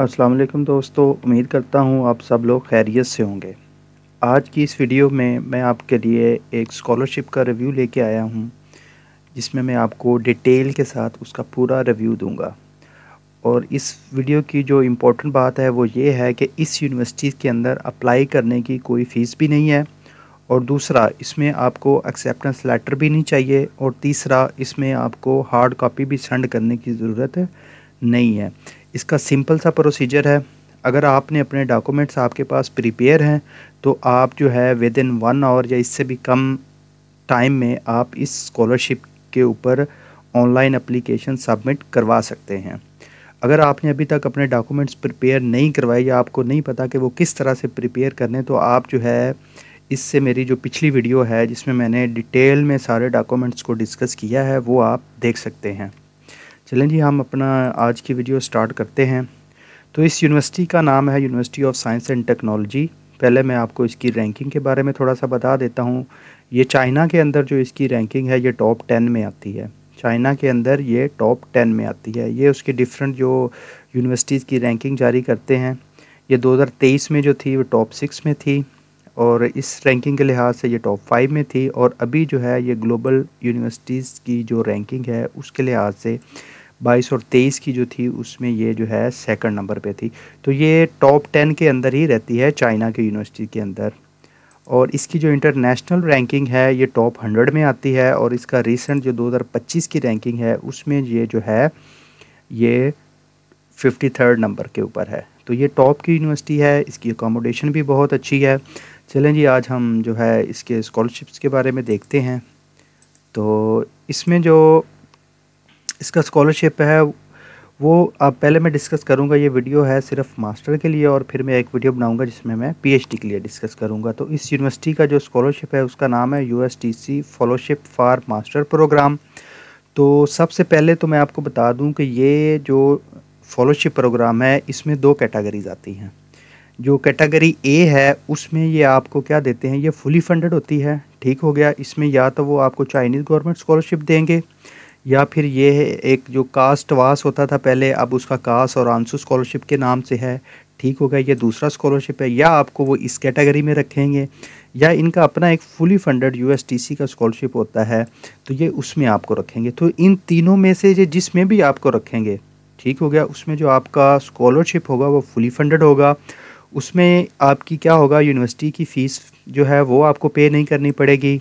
अस्सलाम वालेकुम दोस्तों, उम्मीद करता हूँ आप सब लोग खैरियत से होंगे। आज की इस वीडियो में मैं आपके लिए एक स्कॉलरशिप का रिव्यू लेके आया हूँ, जिसमें मैं आपको डिटेल के साथ उसका पूरा रिव्यू दूँगा। और इस वीडियो की जो इम्पोर्टेंट बात है वो ये है कि इस यूनिवर्सिटी के अंदर अप्लाई करने की कोई फ़ीस भी नहीं है, और दूसरा इसमें आपको एक्सेप्टेंस लेटर भी नहीं चाहिए, और तीसरा इसमें आपको हार्ड कॉपी भी सेंड करने की ज़रूरत नहीं है। इसका सिंपल सा प्रोसीजर है। अगर आपने अपने डॉक्यूमेंट्स आपके पास प्रिपेयर हैं तो आप जो है विद इन 1 आवर या इससे भी कम टाइम में आप इस स्कॉलरशिप के ऊपर ऑनलाइन एप्लीकेशन सबमिट करवा सकते हैं। अगर आपने अभी तक अपने डॉक्यूमेंट्स प्रिपेयर नहीं करवाए या आपको नहीं पता कि वो किस तरह से प्रिपेयर करने, तो आप जो है इससे मेरी जो पिछली वीडियो है जिसमें मैंने डिटेल में सारे डॉक्यूमेंट्स को डिस्कस किया है वो आप देख सकते हैं। चलें जी, हम अपना आज की वीडियो स्टार्ट करते हैं। तो इस यूनिवर्सिटी का नाम है university of science and technology. पहले मैं आपको इसकी रैंकिंग के बारे में थोड़ा सा बता देता हूँ। ये चाइना के अंदर जो इसकी रैंकिंग है ये टॉप 10 में आती है। चाइना के अंदर ये टॉप 10 में आती है। ये उसकी डिफरेंट जो यूनिवर्सिटीज़ की रैंकिंग जारी करते हैं। ये 2023 में जो थी वो टॉप 6 में थी, और इस रैंकिंग के लिहाज से ये टॉप 5 में थी। और अभी जो है ये ग्लोबल यूनिवर्सिटीज़ की जो रैंकिंग है उसके लिहाज से 22 और 23 की जो थी उसमें ये जो है सेकंड नंबर पे थी। तो ये टॉप 10 के अंदर ही रहती है चाइना के यूनिवर्सिटी के अंदर। और इसकी जो इंटरनेशनल रैंकिंग है ये टॉप 100 में आती है, और इसका रिसेंट जो 2025 की रैंकिंग है उसमें ये जो है ये 53rd नंबर के ऊपर है। तो ये टॉप की यूनिवर्सिटी है, इसकी अकोमोडेशन भी बहुत अच्छी है। चलें जी, आज हम जो है इसके स्कॉलरशिप्स के बारे में देखते हैं। तो इसमें जो इसका स्कॉलरशिप है वो अब पहले मैं डिस्कस करूँगा। ये वीडियो है सिर्फ मास्टर के लिए, और फिर मैं एक वीडियो बनाऊँगा जिसमें मैं पीएचडी के लिए डिस्कस करूँगा। तो इस यूनिवर्सिटी का जो स्कॉलरशिप है उसका नाम है USTC fellowship for master programme. तो सबसे पहले तो मैं आपको बता दूं कि ये जो फेलोशिप प्रोग्राम है इसमें 2 कैटेगरीज आती हैं। जो कैटेगरी ए है उसमें ये आपको क्या देते हैं, ये फुली फंडेड होती है। ठीक हो गया। इसमें या तो वो आपको चाइनीज़ गवर्नमेंट स्कॉलरशिप देंगे, या फिर ये है एक जो कास्ट वास होता था पहले, अब उसका कास्ट और आंसू स्कॉलरशिप के नाम से है। ठीक हो गया, ये दूसरा स्कॉलरशिप है। या आपको वो इस कैटेगरी में रखेंगे, या इनका अपना एक फुली फंडेड यूएसटीसी का स्कॉलरशिप होता है, तो ये उसमें आपको रखेंगे। तो इन तीनों में से जिसमें भी आपको रखेंगे, ठीक हो गया, उसमें जो आपका स्कॉलरशिप होगा वो फुली फंडेड होगा। उसमें आपकी क्या होगा, यूनिवर्सिटी की फ़ीस जो है वो आपको पे नहीं करनी पड़ेगी।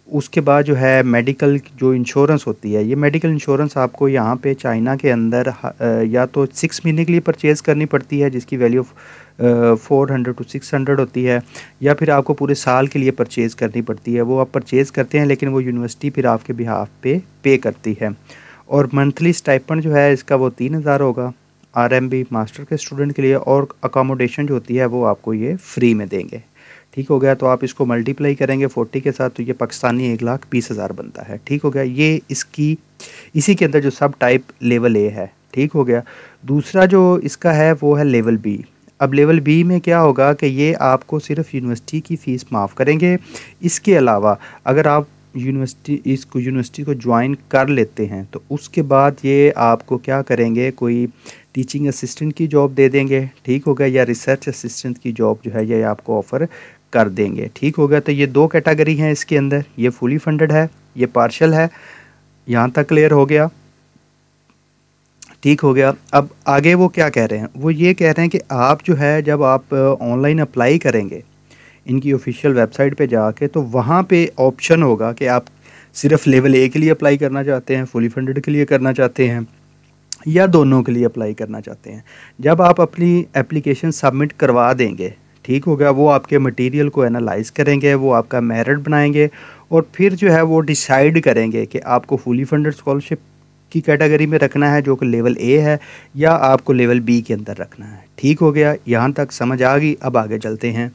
उसके बाद जो है मेडिकल जो इंश्योरेंस होती है, ये मेडिकल इंश्योरेंस आपको यहाँ पे चाइना के अंदर या तो 6 महीने के लिए परचेज़ करनी पड़ती है जिसकी वैल्यू 400 to 600 होती है, या फिर आपको पूरे साल के लिए परचेज़ करनी पड़ती है। वो आप परचेज़ करते हैं लेकिन वो यूनिवर्सिटी फिर आपके बिहाफ पे करती है। और मंथली स्टाइपेंड जो है इसका वो 3000 होगा आरएमबी मास्टर के स्टूडेंट के लिए, और अकोमोडेशन जो होती है वो आपको ये फ्री में देंगे। ठीक हो गया। तो आप इसको मल्टीप्लाई करेंगे 40 के साथ तो ये पाकिस्तानी 1,20,000 बनता है। ठीक हो गया। ये इसकी इसी के अंदर जो सब टाइप लेवल ए है। ठीक हो गया। दूसरा जो इसका है वो है लेवल बी। अब लेवल बी में क्या होगा कि ये आपको सिर्फ यूनिवर्सिटी की फ़ीस माफ़ करेंगे। इसके अलावा अगर आप यूनिवर्सिटी को ज्वाइन कर लेते हैं तो उसके बाद ये आपको क्या करेंगे, कोई टीचिंग असिस्टेंट की जॉब दे देंगे। ठीक हो गया। या रिसर्च असिस्टेंट की जॉब जो है ये आपको ऑफ़र कर देंगे। ठीक हो गया। तो ये 2 कैटेगरी हैं इसके अंदर, ये फुली फंडेड है, ये पार्शल है। यहाँ तक क्लियर हो गया। ठीक हो गया। अब आगे वो क्या कह रहे हैं, वो ये कह रहे हैं कि आप जो है जब आप ऑनलाइन अप्लाई करेंगे इनकी ऑफिशियल वेबसाइट पे जाके, तो वहाँ पे ऑप्शन होगा कि आप सिर्फ लेवल ए के लिए अप्लाई करना चाहते हैं, फुली फंडेड के लिए करना चाहते हैं, या दोनों के लिए अप्लाई करना चाहते हैं। जब आप अपनी एप्लीकेशन सबमिट करवा देंगे, ठीक हो गया, वो आपके मटेरियल को एनालाइज करेंगे, वो आपका मेरिट बनाएंगे, और फिर जो है वो डिसाइड करेंगे कि आपको फुली फंडेड स्कॉलरशिप की कैटेगरी में रखना है जो कि लेवल ए है, या आपको लेवल बी के अंदर रखना है। ठीक हो गया। यहाँ तक समझ आ गई। अब आगे चलते हैं।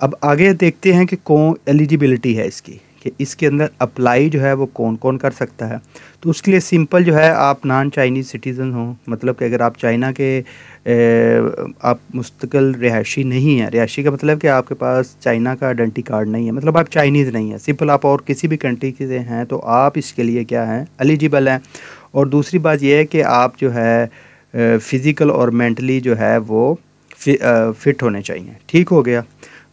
अब आगे देखते हैं कि कौन एलिजिबिलिटी है इसकी, कि इसके अंदर अप्लाई जो है वो कौन कौन कर सकता है। तो उसके लिए सिंपल जो है, आप नॉन चाइनीज़ सिटीज़न हो, मतलब कि अगर आप चाइना के आप मुस्तकिल रिहायशी नहीं है। रिहायशी का मतलब कि आपके पास चाइना का आइडेंटी कार्ड नहीं है, मतलब आप चाइनीज़ नहीं है, सिंपल आप और किसी भी कंट्री के हैं तो आप इसके लिए क्या हैं, एलिजिबल हैं। और दूसरी बात यह है कि आप जो है फ़िज़िकल और मेंटली जो है वो फ़िट होने चाहिए। ठीक हो गया।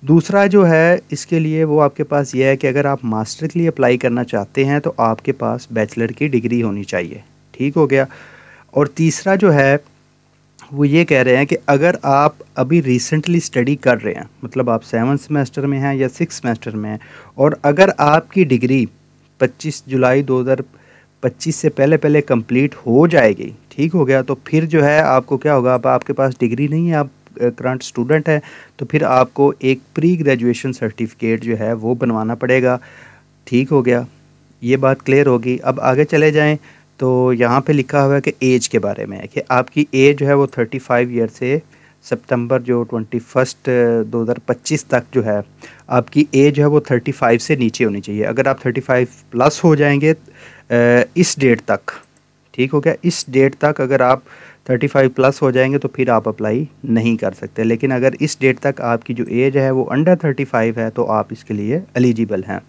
दूसरा जो है इसके लिए वो आपके पास ये है कि अगर आप मास्टर के लिए अप्लाई करना चाहते हैं तो आपके पास बैचलर की डिग्री होनी चाहिए। ठीक हो गया। और तीसरा जो है वो ये कह रहे हैं कि अगर आप अभी रिसेंटली स्टडी कर रहे हैं, मतलब आप 7th सेमेस्टर में हैं या 6th सेमेस्टर में हैं, और अगर आपकी डिग्री 25 जुलाई 2025 से पहले पहले कंप्लीट हो जाएगी, ठीक हो गया, तो फिर जो है आपको क्या होगा, अब आपके पास डिग्री नहीं है, आप करंट स्टूडेंट है, तो फिर आपको एक प्री ग्रेजुएशन सर्टिफिकेट जो है वो बनवाना पड़ेगा। ठीक हो गया, ये बात क्लियर होगी। अब आगे चले जाएं तो यहाँ पे लिखा हुआ है कि एज के बारे में है कि आपकी एज जो है वो 35 ईयर से सितंबर जो 21 2025 तक जो है आपकी एज है वो 35 से नीचे होनी चाहिए। अगर आप 35 प्लस हो जाएंगे इस डेट तक, ठीक हो गया, इस डेट तक अगर आप 35 प्लस हो जाएंगे तो फिर आप अप्लाई नहीं कर सकते। लेकिन अगर इस डेट तक आपकी जो एज है वो अंडर 35 है तो आप इसके लिए एलिजिबल हैं।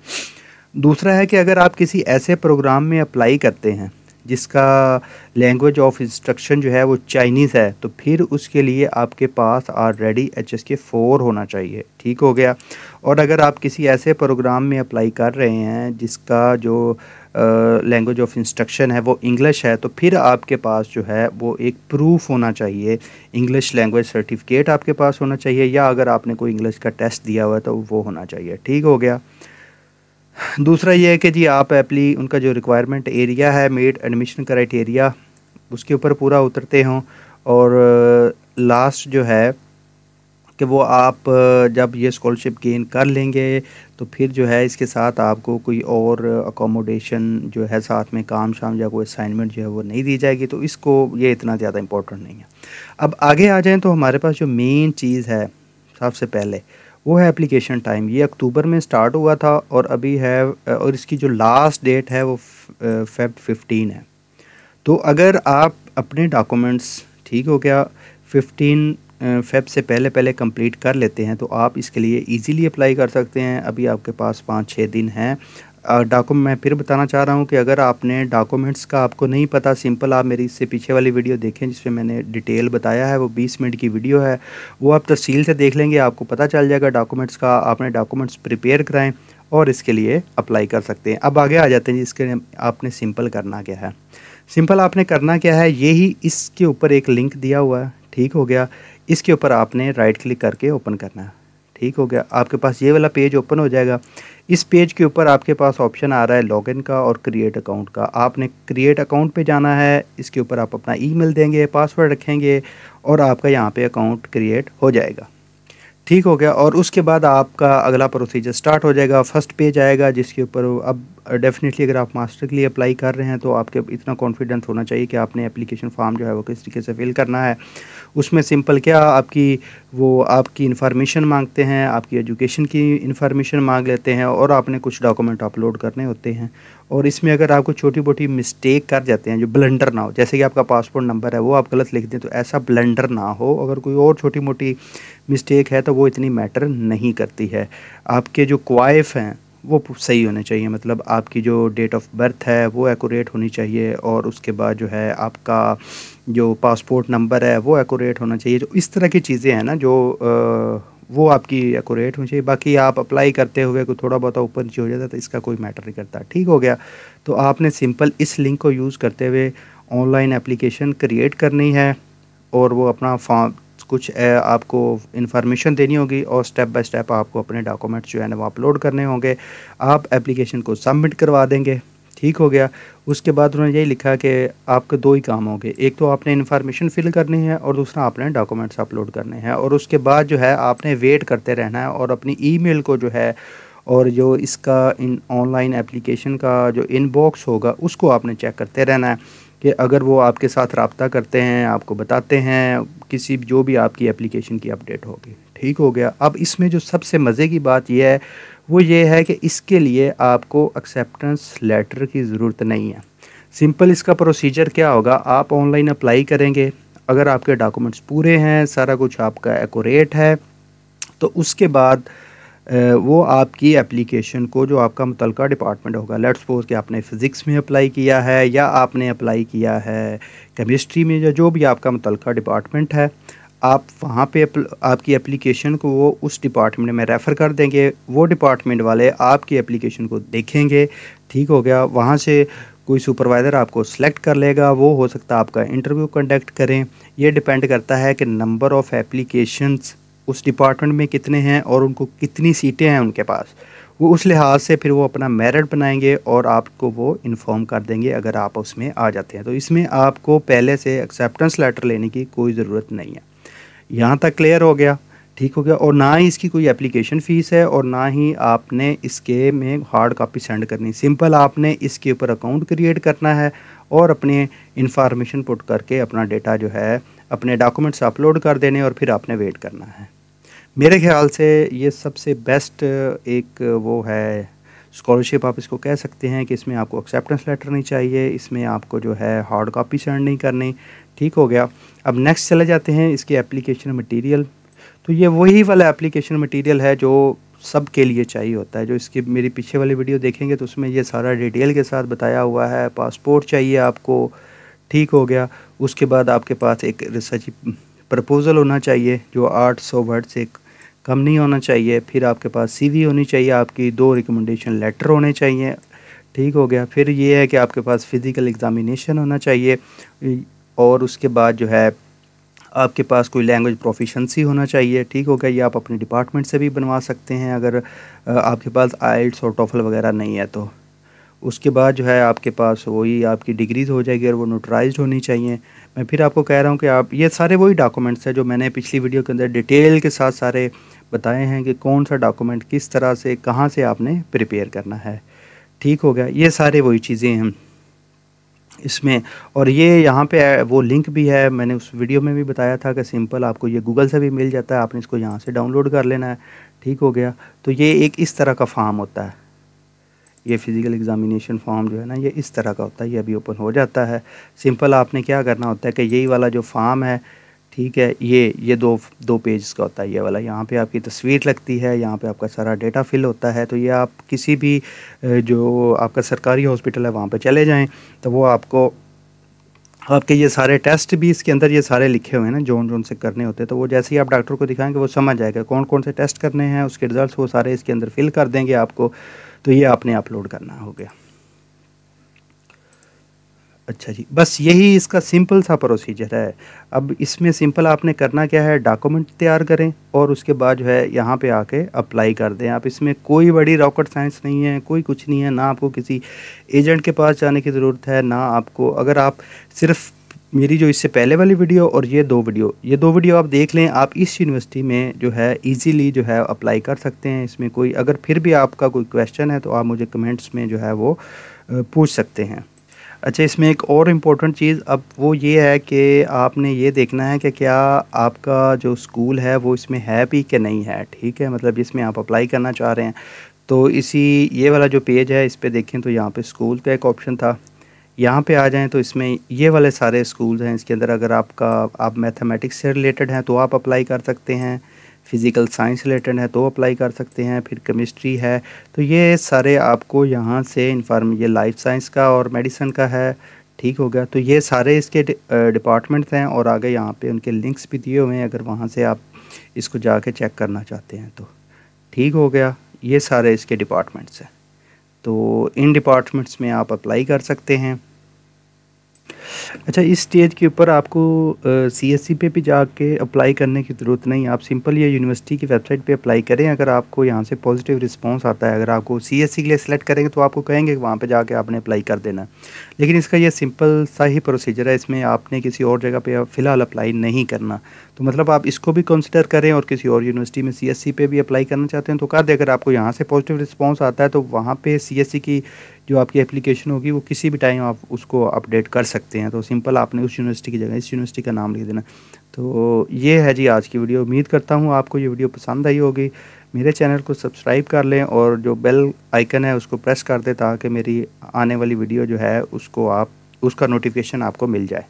दूसरा है कि अगर आप किसी ऐसे प्रोग्राम में अप्लाई करते हैं जिसका लैंग्वेज ऑफ इंस्ट्रक्शन जो है वो चाइनीज़ है, तो फिर उसके लिए आपके पास ऑलरेडी HSK 4 होना चाहिए। ठीक हो गया। और अगर आप किसी ऐसे प्रोग्राम में अप्लाई कर रहे हैं जिसका जो लैंग्वेज ऑफ इंस्ट्रक्शन है वो इंग्लिश है, तो फिर आपके पास जो है वो एक प्रूफ होना चाहिए, इंग्लिश लैंग्वेज सर्टिफिकेट आपके पास होना चाहिए, या अगर आपने कोई इंग्लिश का टेस्ट दिया हुआ है तो वो होना चाहिए। ठीक हो गया। दूसरा ये है कि जी आप उनका जो रिक्वायरमेंट एरिया है, मेड एडमिशन क्राइटेरिया, उसके ऊपर पूरा उतरते हों। और लास्ट जो है कि वो आप जब ये स्कॉलरशिप गेन कर लेंगे तो फिर जो है इसके साथ आपको कोई और अकोमोडेशन जो है साथ में काम शाम या कोई असाइनमेंट जो है वो नहीं दी जाएगी, तो इसको ये इतना ज़्यादा इम्पोर्टेंट नहीं है। अब आगे आ जाएं तो हमारे पास जो मेन चीज़ है सबसे पहले वो है एप्लीकेशन टाइम। ये अक्टूबर में स्टार्ट हुआ था और अभी है, और इसकी जो लास्ट डेट है वो Feb 15 है। तो अगर आप अपने डॉक्यूमेंट्स, ठीक हो गया, 15 फेब से पहले पहले कंप्लीट कर लेते हैं तो आप इसके लिए इजीली अप्लाई कर सकते हैं। अभी आपके पास 5-6 दिन हैं। डॉक्यूमेंट मैं फिर बताना चाह रहा हूँ कि अगर आपने डॉक्यूमेंट्स का आपको नहीं पता, सिंपल आप मेरी इससे पीछे वाली वीडियो देखें जिसमें मैंने डिटेल बताया है, वो 20 मिनट की वीडियो है, वो आप तफसील से देख लेंगे, आपको पता चल जाएगा डॉक्यूमेंट्स का। आपने डॉक्यूमेंट्स प्रिपेयर कराएं और इसके लिए अप्लाई कर सकते हैं। अब आगे आ जाते हैं जिसके आपने सिंपल करना क्या है। सिंपल आपने करना क्या है, यही इसके ऊपर एक लिंक दिया हुआ है, ठीक हो गया, इसके ऊपर आपने राइट क्लिक करके ओपन करना है। ठीक हो गया, आपके पास ये वाला पेज ओपन हो जाएगा। इस पेज के ऊपर आपके पास ऑप्शन आ रहा है लॉगिन का और क्रिएट अकाउंट का। आपने क्रिएट अकाउंट पे जाना है, इसके ऊपर आप अपना ईमेल देंगे, पासवर्ड रखेंगे और आपका यहाँ पे अकाउंट क्रिएट हो जाएगा। ठीक हो गया। और उसके बाद आपका अगला प्रोसीजर स्टार्ट हो जाएगा। फर्स्ट पेज आएगा जिसके ऊपर अब डेफिनेटली अगर आप मास्टर के लिए अप्लाई कर रहे हैं तो आपके इतना कॉन्फिडेंस होना चाहिए कि आपने एप्लीकेशन फॉर्म जो है वो किस तरीके से फिल करना है। उसमें सिंपल क्या आपकी इन्फॉर्मेशन मांगते हैं, आपकी एजुकेशन की इन्फॉर्मेशन मांग लेते हैं और आपने कुछ डॉक्यूमेंट अपलोड करने होते हैं। और इसमें अगर आपको छोटी मोटी मिस्टेक कर जाते हैं जो ब्लंडर ना हो, जैसे कि आपका पासपोर्ट नंबर है वो आप गलत लिख दें, तो ऐसा ब्लंडर ना हो। अगर कोई और छोटी मोटी मिस्टेक है तो वो इतनी मैटर नहीं करती है। आपके जो क्वाइफ हैं वो सही होने चाहिए, मतलब आपकी जो डेट ऑफ बर्थ है वो एक्यूरेट होनी चाहिए, और उसके बाद जो है आपका जो पासपोर्ट नंबर है वो एक्यूरेट होना चाहिए। जो इस तरह की चीज़ें हैं ना जो वो आपकी एक्यूरेट होनी चाहिए। बाकी आप अप्लाई करते हुए कोई थोड़ा बहुत ऊपर नीचे हो जाता है तो इसका कोई मैटर नहीं करता। ठीक हो गया। तो आपने सिंपल इस लिंक को यूज़ करते हुए ऑनलाइन एप्लीकेशन क्रिएट करनी है और वो अपना फॉर्म कुछ आपको इन्फॉर्मेशन देनी होगी और स्टेप बाय स्टेप आपको अपने डॉक्यूमेंट्स जो है ना वो अपलोड करने होंगे। आप एप्लीकेशन को सबमिट करवा देंगे। ठीक हो गया। उसके बाद उन्होंने यही लिखा कि आपके दो ही काम होंगे, एक तो आपने इन्फॉर्मेशन फिल करनी है और दूसरा आपने डॉक्यूमेंट्स अपलोड करने हैं। और उसके बाद जो है आपने वेट करते रहना है और अपनी ईमेल को जो है और जो इसका इन ऑनलाइन एप्लीकेशन का जो इनबॉक्स होगा उसको आपने चेक करते रहना है कि अगर वो आपके साथ रब्ता करते हैं, आपको बताते हैं किसी जो भी आपकी एप्लीकेशन की अपडेट होगी। ठीक हो गया। अब इसमें जो सबसे मज़े की बात यह है वो ये है कि इसके लिए आपको एक्सेप्टेंस लेटर की ज़रूरत नहीं है। सिंपल इसका प्रोसीजर क्या होगा, आप ऑनलाइन अप्लाई करेंगे, अगर आपके डॉक्यूमेंट्स पूरे हैं, सारा कुछ आपका एक्यूरेट है, तो उसके बाद वो आपकी एप्लीकेशन को जो आपका मुतलका डिपार्टमेंट होगा, लेट्स सपोज कि आपने फ़िज़िक्स में अप्लाई किया है या आपने अप्लाई किया है केमिस्ट्री में, या जो भी आपका मुतलका डिपार्टमेंट है, आप वहाँ पे आपकी एप्लीकेशन को वो उस डिपार्टमेंट में रेफ़र कर देंगे। वो डिपार्टमेंट वाले आपकी एप्लीकेशन को देखेंगे, ठीक हो गया। वहाँ से कोई सुपरवाइज़र आपको सिलेक्ट कर लेगा, वो हो सकता है आपका इंटरव्यू कंडक्ट करें। ये डिपेंड करता है कि नंबर ऑफ़ एप्लीकेशंस उस डिपार्टमेंट में कितने हैं और उनको कितनी सीटें हैं उनके पास। वो उस लिहाज से फिर वो अपना मेरिट बनाएंगे और आपको वो इन्फॉर्म कर देंगे अगर आप उसमें आ जाते हैं। तो इसमें आपको पहले से एक्सेप्टेंस लेटर लेने की कोई ज़रूरत नहीं है। यहाँ तक क्लियर हो गया, ठीक हो गया। और ना ही इसकी कोई एप्लीकेशन फ़ीस है और ना ही आपने इसके में हार्ड कॉपी सेंड करनी। सिंपल आपने इसके ऊपर अकाउंट क्रिएट करना है और अपने इंफॉर्मेशन पुट करके अपना डेटा जो है, अपने डॉक्यूमेंट्स अपलोड कर देने और फिर आपने वेट करना है। मेरे ख्याल से ये सबसे बेस्ट एक वो है स्कॉलरशिप, आप इसको कह सकते हैं कि इसमें आपको एक्सेप्टेंस लेटर नहीं चाहिए, इसमें आपको जो है हार्ड कॉपी सेंड नहीं करनी, ठीक हो गया। अब नेक्स्ट चले जाते हैं इसकी एप्लीकेशन मटेरियल। तो ये वही वाला एप्लीकेशन मटेरियल है जो सब के लिए चाहिए होता है। जो इसकी मेरी पीछे वाली वीडियो देखेंगे तो उसमें ये सारा डिटेल के साथ बताया हुआ है। पासपोर्ट चाहिए आपको, ठीक हो गया। उसके बाद आपके पास एक रिसर्च प्रपोज़ल होना चाहिए जो 800 वर्ड से कम नहीं होना चाहिए। फिर आपके पास सीवी होनी चाहिए, आपकी 2 रिकमेंडेशन लेटर होने चाहिए, ठीक हो गया। फिर ये है कि आपके पास फ़िज़िकल एग्ज़ामिनेशन होना चाहिए और उसके बाद जो है आपके पास कोई लैंग्वेज प्रोफिशेंसी होना चाहिए, ठीक हो गया। ये आप अपने डिपार्टमेंट से भी बनवा सकते हैं अगर आपके पास आइल्स और टोफल वगैरह नहीं है तो। उसके बाद जो है आपके पास वही आपकी डिग्रीज़ हो जाएगी और वो नोटराइज्ड होनी चाहिए। मैं फिर आपको कह रहा हूँ कि आप ये सारे वही डॉक्यूमेंट्स हैं जो मैंने पिछली वीडियो के अंदर डिटेल के साथ सारे बताए हैं कि कौन सा डॉक्यूमेंट किस तरह से कहाँ से आपने प्रिपेयर करना है, ठीक हो गया। ये सारे वही चीज़ें हैं इसमें। और ये यहाँ पे वो लिंक भी है, मैंने उस वीडियो में भी बताया था कि सिंपल आपको ये गूगल से भी मिल जाता है, आपने इसको यहाँ से डाउनलोड कर लेना है, ठीक हो गया। तो ये एक इस तरह का फॉर्म होता है, ये फ़िज़िकल एग्ज़ामिनेशन फॉर्म जो है ना, ये इस तरह का होता है। ये अभी ओपन हो जाता है। सिंपल आपने क्या करना होता है कि यही वाला जो फॉर्म है, ठीक है, ये दो पेज का होता है ये वाला। यहाँ पे आपकी तस्वीर लगती है, यहाँ पे आपका सारा डेटा फिल होता है। तो ये आप किसी भी जो आपका सरकारी हॉस्पिटल है वहाँ पे चले जाएं तो वो आपको आपके ये सारे टेस्ट भी इसके अंदर ये सारे लिखे हुए हैं ना, जोन जोन से करने होते हैं। तो वो जैसे ही आप डॉक्टर को दिखाएंगे वो समझ जाएगा कौन कौन से टेस्ट करने हैं, उसके रिज़ल्ट वो सारे इसके अंदर फिल कर देंगे आपको। तो ये आपने अपलोड करना हो गया। अच्छा जी, बस यही इसका सिंपल सा प्रोसीजर है। अब इसमें सिंपल आपने करना क्या है, डॉक्यूमेंट तैयार करें और उसके बाद जो है यहाँ पे आके अप्लाई कर दें आप। इसमें कोई बड़ी रॉकेट साइंस नहीं है, कोई कुछ नहीं है। ना आपको किसी एजेंट के पास जाने की ज़रूरत है, ना आपको, अगर आप सिर्फ मेरी जो इससे पहले वाली वीडियो और ये दो वीडियो आप देख लें, आप इस यूनिवर्सिटी में जो है ईज़िली जो है अप्लाई कर सकते हैं। इसमें कोई अगर फिर भी आपका कोई क्वेश्चन है तो आप मुझे कमेंट्स में जो है वो पूछ सकते हैं। अच्छा, इसमें एक और इम्पोर्टेंट चीज़ अब वो ये है कि आपने ये देखना है कि क्या आपका जो स्कूल है वो इसमें है भी कि नहीं है, ठीक है। मतलब जिसमें आप अप्लाई करना चाह रहे हैं तो ये वाला जो पेज है इस पे देखें तो यहाँ पे स्कूल का एक ऑप्शन था, यहाँ पे आ जाएं तो इसमें ये वाले सारे स्कूल्स हैं। इसके अंदर अगर आप मैथमेटिक्स से रिलेटेड हैं तो आप अप्लाई कर सकते हैं, फ़िज़िकल साइंस रिलेटेड है तो अप्लाई कर सकते हैं, फिर केमिस्ट्री है तो ये सारे आपको यहाँ से ये लाइफ साइंस का और मेडिसिन का है, ठीक हो गया। तो ये सारे इसके डिपार्टमेंट्स हैं और आगे यहाँ पे उनके लिंक्स भी दिए हुए हैं अगर वहाँ से आप इसको जाके चेक करना चाहते हैं तो, ठीक हो गया। ये सारे इसके डिपार्टमेंट्स हैं, तो इन डिपार्टमेंट्स में आप अप्लाई कर सकते हैं। अच्छा, इस स्टेज के ऊपर आपको सीएससी पे भी जाके अप्लाई करने की ज़रूरत नहीं। आप सिंपल ये यूनिवर्सिटी की वेबसाइट पे अप्लाई करें। अगर आपको यहाँ से पॉजिटिव रिस्पांस आता है, अगर आपको सीएससी के लिए सेलेक्ट करेंगे तो आपको कहेंगे कि वहाँ पे जाके आपने अप्लाई कर देना। लेकिन इसका ये सिंपल सा ही प्रोसीजर है, इसमें आपने किसी और जगह पे फ़िलहाल अप्लाई नहीं करना। तो मतलब आप इसको भी कंसिडर करें और किसी और यूनिवर्सिटी में सीएससी पे भी अप्लाई करना चाहते हैं तो कर दें। अगर आपको यहाँ से पॉजिटिव रिस्पांस आता है तो वहाँ पे सीएससी की जो आपकी एप्लीकेशन होगी वो किसी भी टाइम आप उसको अपडेट कर सकते हैं। तो सिंपल आपने उस यूनिवर्सिटी की जगह इस यूनिवर्सिटी का नाम लिख देना। तो ये है जी आज की वीडियो। उम्मीद करता हूँ आपको ये वीडियो पसंद आई होगी। मेरे चैनल को सब्सक्राइब कर लें और जो बेल आइकन है उसको प्रेस कर दें ताकि मेरी आने वाली वीडियो जो है उसका नोटिफिकेशन आपको मिल जाए।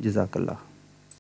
जज़ाकल्लाह।